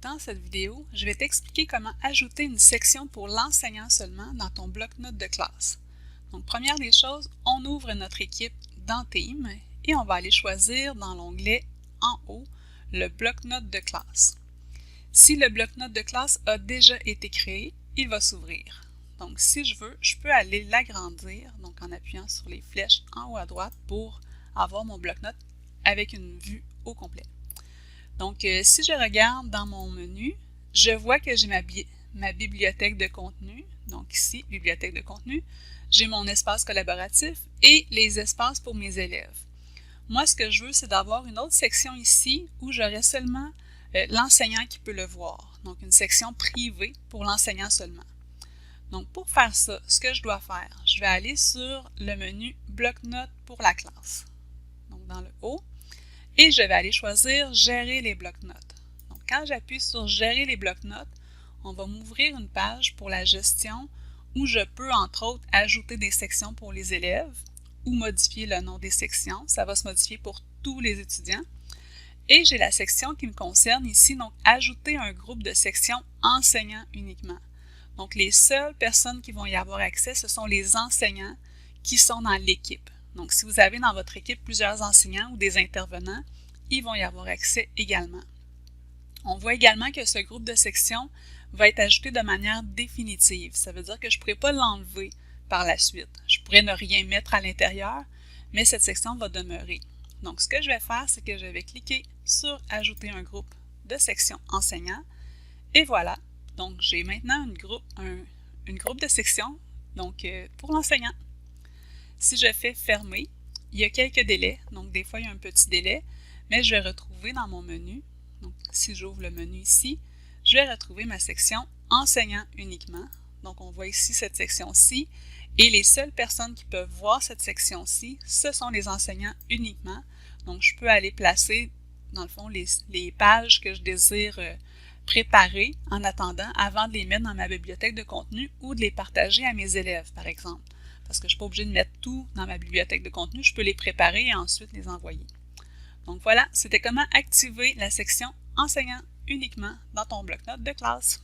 Dans cette vidéo, je vais t'expliquer comment ajouter une section pour l'enseignant seulement dans ton bloc-notes de classe. Donc, première des choses, on ouvre notre équipe dans Team et on va aller choisir dans l'onglet en haut le bloc-notes de classe. Si le bloc-notes de classe a déjà été créé, il va s'ouvrir. Donc, si je veux, je peux aller l'agrandir, donc en appuyant sur les flèches en haut à droite pour avoir mon bloc-notes avec une vue au complet. Donc, si je regarde dans mon menu, je vois que j'ai ma bibliothèque de contenu. Donc ici, bibliothèque de contenu, j'ai mon espace collaboratif et les espaces pour mes élèves. Moi, ce que je veux, c'est d'avoir une autre section ici où j'aurai seulement l'enseignant qui peut le voir. Donc, une section privée pour l'enseignant seulement. Donc, pour faire ça, ce que je dois faire, je vais aller sur le menu bloc-notes pour la classe. Donc, dans le haut. Et je vais aller choisir « Gérer les blocs-notes ». Donc, quand j'appuie sur « Gérer les blocs-notes », on va m'ouvrir une page pour la gestion où je peux, entre autres, ajouter des sections pour les élèves ou modifier le nom des sections. Ça va se modifier pour tous les étudiants. Et j'ai la section qui me concerne ici, donc « Ajouter un groupe de sections enseignants uniquement ». Donc, les seules personnes qui vont y avoir accès, ce sont les enseignants qui sont dans l'équipe. Donc, si vous avez dans votre équipe plusieurs enseignants ou des intervenants, ils vont y avoir accès également. On voit également que ce groupe de sections va être ajouté de manière définitive. Ça veut dire que je ne pourrai pas l'enlever par la suite. Je pourrais ne rien mettre à l'intérieur, mais cette section va demeurer. Donc, ce que je vais faire, c'est que je vais cliquer sur « Ajouter un groupe de sections enseignants » et voilà. Donc, j'ai maintenant une groupe de sections pour l'enseignant. Si je fais fermer, il y a quelques délais, donc des fois il y a un petit délai, mais je vais retrouver dans mon menu, donc si j'ouvre le menu ici, je vais retrouver ma section enseignant uniquement. Donc on voit ici cette section-ci, et les seules personnes qui peuvent voir cette section-ci, ce sont les enseignants uniquement. Donc je peux aller placer, dans le fond, les pages que je désire préparer en attendant, avant de les mettre dans ma bibliothèque de contenu ou de les partager à mes élèves, par exemple. Parce que je ne suis pas obligée de mettre tout dans ma bibliothèque de contenu, je peux les préparer et ensuite les envoyer. Donc voilà, c'était comment activer la section enseignant uniquement dans ton bloc-notes de classe.